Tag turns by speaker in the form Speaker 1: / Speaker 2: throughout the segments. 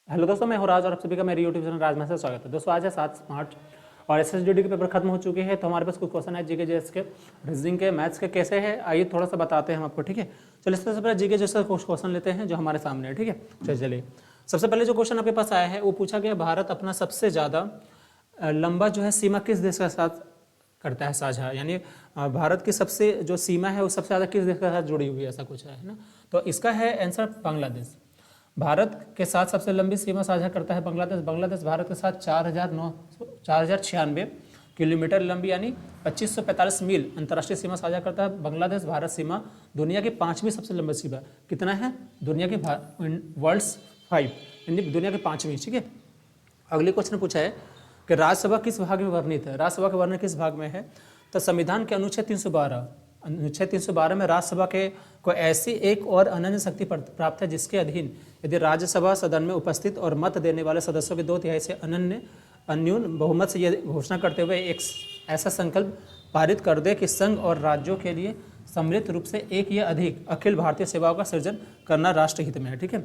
Speaker 1: Hello दोस्तों, मैं हूं राज और आप सभी का मेरे यूट्यूब चैनल राज में से स्वागत है। दोस्तों आज है 7 मार्च और एसएसजीडी के पेपर खत्म हो चुके हैं, तो हमारे पास कुछ क्वेश्चन है जीके जेएस के, रीजनिंग के, मैथ्स के कैसे है आइए थोड़ा सा बताते हैं हम आपको। ठीक है, चलिए सबसे पहले जीके जेएस का कुछ क्वेश्चन लेते हैं जो हमारे सामने है। ठीक है, चलिए सबसे पहले जो क्वेश्चन आपके पास आया है वो पूछा गया, भारत अपना सबसे ज़्यादा लंबा जो है सीमा किस देश के साथ करता है साझा, यानी भारत की सबसे जो सीमा है वो सबसे ज़्यादा किस देश के साथ जुड़ी हुई है, ऐसा कुछ है ना। तो इसका है आंसर बांग्लादेश। भारत के साथ सबसे लंबी सीमा साझा करता है बांग्लादेश। बांग्लादेश भारत के साथ 4096 किलोमीटर लंबी यानी 2545 मील अंतर्राष्ट्रीय सीमा साझा करता है। बांग्लादेश भारत सीमा दुनिया की 5वीं सबसे लंबी सीमा कितना है, दुनिया की वर्ल्ड्स 5 यानी दुनिया की 5वीं। ठीक है, अगले क्वेश्चन पूछा है कि राज्यसभा किस भाग में वर्णित है, राज्यसभा का वर्णन किस भाग में है। तो संविधान के अनुच्छेद 312 में राज्यसभा के को ऐसी एक और अनन्य शक्ति प्राप्त है जिसके अधीन यदि राज्यसभा सदन में उपस्थित और मत देने वाले सदस्यों के 2/3 से अन्यून बहुमत से यह घोषणा करते हुए एक ऐसा संकल्प पारित कर दे कि संघ और राज्यों के लिए सम्मिलित रूप से एक या अधिक अखिल भारतीय सेवाओं का सृजन करना राष्ट्रहित में है। ठीक है,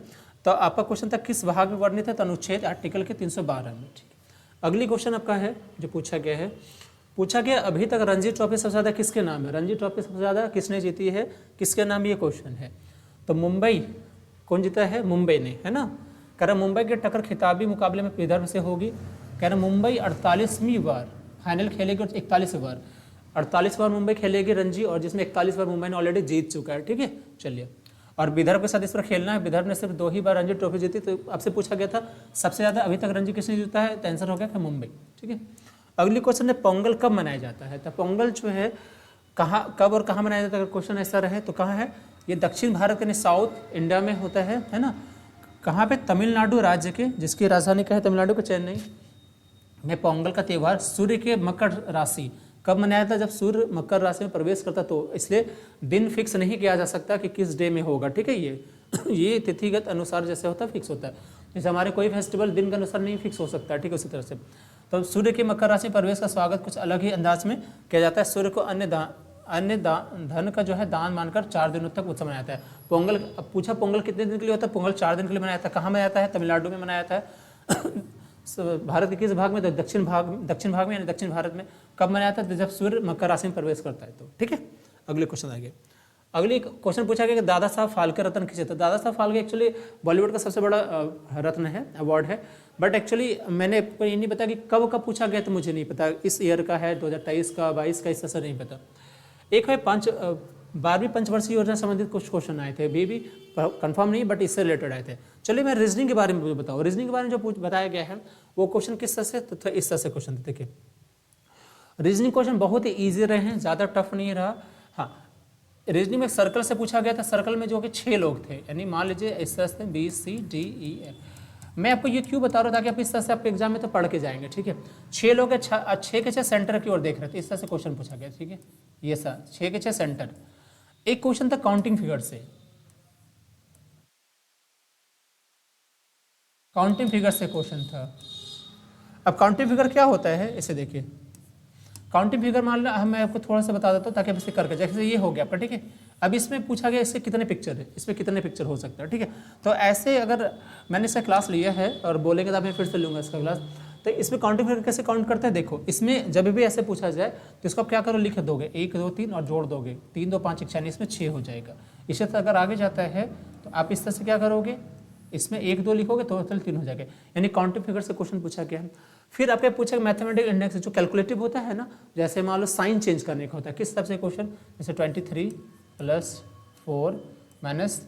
Speaker 1: तो आपका क्वेश्चन था किस भाग में वर्णित है, तो अनुच्छेद आर्टिकल के 312 में। ठीक है, अगली क्वेश्चन आपका है जो पूछा गया अभी तक रणजी ट्रॉफी सबसे ज़्यादा किसके नाम है, रणजी ट्रॉफी सबसे ज़्यादा किसने जीती है, किसके नाम ये क्वेश्चन है। तो मुंबई कौन जीता है, मुंबई ने, है ना। कह रहा मुंबई की टक्कर खिताबी मुकाबले में विदर्भ से होगी। कह रहा मुंबई 48वीं बार फाइनल खेलेगी और 41 बार 48 बार मुंबई खेलेगी रणजी, और जिसमें 41 बार मुंबई ने ऑलरेडी जीत चुका है। ठीक है, चलिए, और विदर्भ के साथ इस पर खेलना है। विदर्भ ने सिर्फ 2 ही बार रणजी ट्रॉफी जीती। तो आपसे पूछा गया था सबसे ज़्यादा अभी तक रणजी किसने जीता है, तो आंसर हो गया मुंबई। ठीक है, अगली क्वेश्चन है पोंगल कब मनाया जाता है। तो पोंगल जो है कहाँ, कब और कहाँ मनाया जाता है, अगर क्वेश्चन ऐसा रहे तो कहाँ है, ये दक्षिण भारत यानी साउथ इंडिया में होता है ना। कहाँ पे, तमिलनाडु राज्य के, जिसकी राजधानी क्या है, तमिलनाडु के चेन्नई में पोंगल का त्यौहार सूर्य के मकर राशि कब मनाया था, जब सूर्य मकर राशि में प्रवेश करता, तो इसलिए दिन फिक्स नहीं किया जा सकता कि किस डे में होगा। ठीक है, ये तिथिगत अनुसार जैसे होता है फिक्स होता है, जैसे हमारे कोई फेस्टिवल दिन के अनुसार नहीं फिक्स हो सकता। ठीक है, उसी तरह से तो सूर्य के मकर राशि प्रवेश का स्वागत कुछ अलग ही अंदाज में किया जाता है। सूर्य को अन्य धन का जो है दान मानकर 4 दिनों तक उत्सव मनाया जाता है। पोंगल, अब पूछा पोंगल कितने दिन के लिए होता है, पोंगल 4 दिन के लिए मनाया जाता है। कहाँ मनाया जाता है, तमिलनाडु में मनाया जाता है। भारत के किस भाग में, तो दक्षिण भाग में यानी दक्षिण भारत में। कब मनाया जाता है, जब सूर्य मकर राशि में प्रवेश करता है तो। ठीक है, अगले क्वेश्चन आएंगे। अगली क्वेश्चन पूछा गया कि दादा साहब फाल्के रत्न किसे थे। दादा साहब फाल्के एक्चुअली बॉलीवुड का सबसे बड़ा रत्न है, अवार्ड है, बट एक्चुअली मैंने आपको ये नहीं पता कि कब पूछा गया, तो मुझे नहीं पता इस ईयर का है 2023 का 22 का, इस तरह से नहीं पता। एक है 12वीं पंचवर्षीय योजना संबंधित कुछ क्वेश्चन आए थे, भी कंफर्म नहीं बट इससे रिलेटेड आए थे। चलिए मैं रीजनिंग के बारे में मुझे बताओ, रीजनिंग के बारे में जो बताया गया है वो क्वेश्चन किस तरह से, तो इस तरह से क्वेश्चन थे। देखिए रीजनिंग क्वेश्चन बहुत ही ईजी रहे हैं, ज़्यादा टफ नहीं रहा। हाँ, रीजनिंग में सर्कल से पूछा गया था, सर्कल में जो कि 6 लोग थे, यानी मान लीजिए इस तरह से BCDE। मैं आपको ये क्यों बता रहा हूँ ताकि आप इस तरह से आपके एग्जाम में तो पढ़ के जाएंगे। ठीक है, 6 लोग 6 के 6 सेंटर की ओर देख रहे थे, इस तरह से क्वेश्चन पूछा गया। ठीक है, ये सर 6 के 6 सेंटर। एक क्वेश्चन था काउंटिंग फिगर से, काउंटिंग फिगर से क्वेश्चन था। अब काउंटिंग फिगर क्या होता है, इसे देखिए। काउंटिंग फिगर मान लो, मैं आपको थोड़ा सा बता देता हूँ ताकि आप इसे करके, जैसे ये हो गया आपका। ठीक है, अब इसमें पूछा गया इससे कितने पिक्चर है, इसमें कितने पिक्चर हो सकता है। ठीक है, तो ऐसे अगर मैंने इसका क्लास लिया है और बोलेंगे तो मैं फिर से लूँगा इसका क्लास, तो इसमें काउंटिंग फिगर कैसे काउंट करते हैं। देखो इसमें जब भी ऐसे पूछा जाए तो इसको आप क्या करो, लिख दोगे 1 2 3 और जोड़ दोगे 3 2 5 1 6, इसमें 6 हो जाएगा। इसी तरह अगर आगे जाता है तो आप इस तरह से क्या करोगे, इसमें 1 2 लिखोगे तो टोटल 3 हो जाएगा, यानी काउंटिंग फिगर से क्वेश्चन पूछा गया है। फिर आपके पूछा मैथमेटिकल इंडेक्स जो कैलकुलेटिव होता है ना, जैसे मान लो साइन चेंज करने का होता है, किस तरह से क्वेश्चन, जैसे 23 + 4 माइनस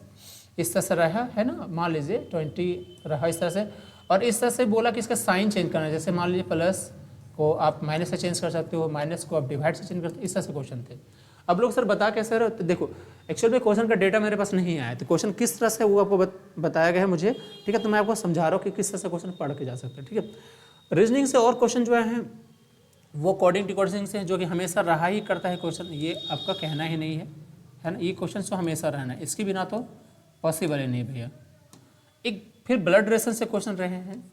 Speaker 1: इस तरह से रहा है ना, मान लीजिए 20 रहा इस तरह से, और इस तरह से बोला कि इसका साइन चेंज करना है, जैसे मान लीजिए प्लस को आप माइनस से चेंज कर सकते हो, माइनस को आप डिवाइड से चेंज कर सकते हो, इस तरह से क्वेश्चन थे। अब लोग सर बता कैसे रहे हो, तो देखो एक्चुअल में क्वेश्चन का डेटा मेरे पास नहीं आया, तो क्वेश्चन किस तरह से वो आपको बताया गया है मुझे। ठीक है, तो मैं आपको समझा रहा हूँ कि किस तरह से क्वेश्चन पढ़ के जा सकते हैं। ठीक है, रीजनिंग से और क्वेश्चन जो है वो कोडिंग डिकोडिंग से, जो कि हमेशा रहा ही करता है क्वेश्चन, ये आपका कहना ही नहीं है ना, ये क्वेश्चन तो हमेशा रहना है, इसके बिना तो पॉसिबल ही नहीं भैया। एक फिर ब्लड रिलेशन से क्वेश्चन रहे हैं,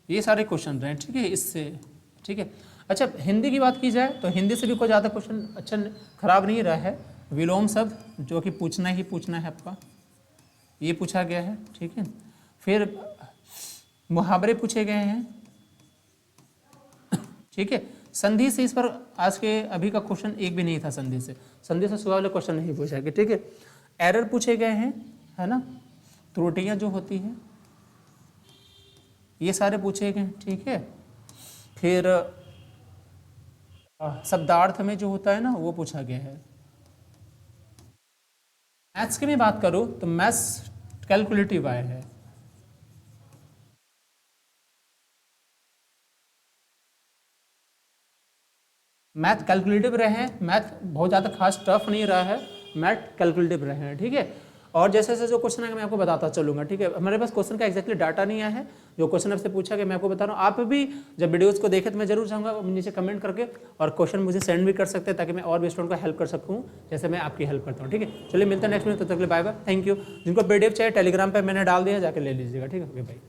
Speaker 1: ये सारे क्वेश्चन रहे हैं। ठीक है, इससे ठीक है। अच्छा, हिंदी की बात की जाए तो हिंदी से भी कोई ज़्यादा क्वेश्चन अच्छा खराब नहीं रहा है। विलोम शब्द जो कि पूछना ही पूछना है आपका, ये पूछा गया है, ठीक है। फिर मुहावरे पूछे गए हैं, ठीक है। संधि से इस पर आज के अभी का क्वेश्चन एक भी नहीं था, संधि से सुबह वाले क्वेश्चन नहीं पूछा गया, ठीक है। एरर पूछे गए हैं, है ना, त्रुटियां जो होती हैं ये सारे पूछे गए, ठीक है। फिर शब्दार्थ में जो होता है ना वो पूछा गया है। मैथ्स की मैं बात करूं तो मैथ्स कैलकुलेटिव आया है, मैथ कैलकुलेटिव रहे हैं, मैथ बहुत ज़्यादा खास टफ नहीं रहा है, मैथ कैलकुलेटिव रहे हैं, ठीक है। और जैसे जैसे जो क्वेश्चन है मैं आपको बताता चलूंगा, ठीक है। हमारे पास क्वेश्चन का एक्जैक्टली डाटा नहीं आया है, जो क्वेश्चन आपसे पूछा गया मैं आपको बता रहा हूँ। आप भी जब वीडियोस को देखें तो मैं जरूर चाहूँगा नीचे कमेंट करके और क्वेश्चन मुझे सेंड भी कर सकते हैं, ताकि मैं और भी स्टूडेंट को हेल्प कर सकूँ जैसे मैं आपकी हेल्प करता हूँ, ठीक है। चलिए मिलते हैं नेक्स्ट वीडियो, तब तक के लिए बाय बाय, थैंक यू। जिनको पीडीएफ चाहिए टेलीग्राम पर मैंने डाल दिया, जाकर ले लीजिएगा, ठीक है। ओके भाई।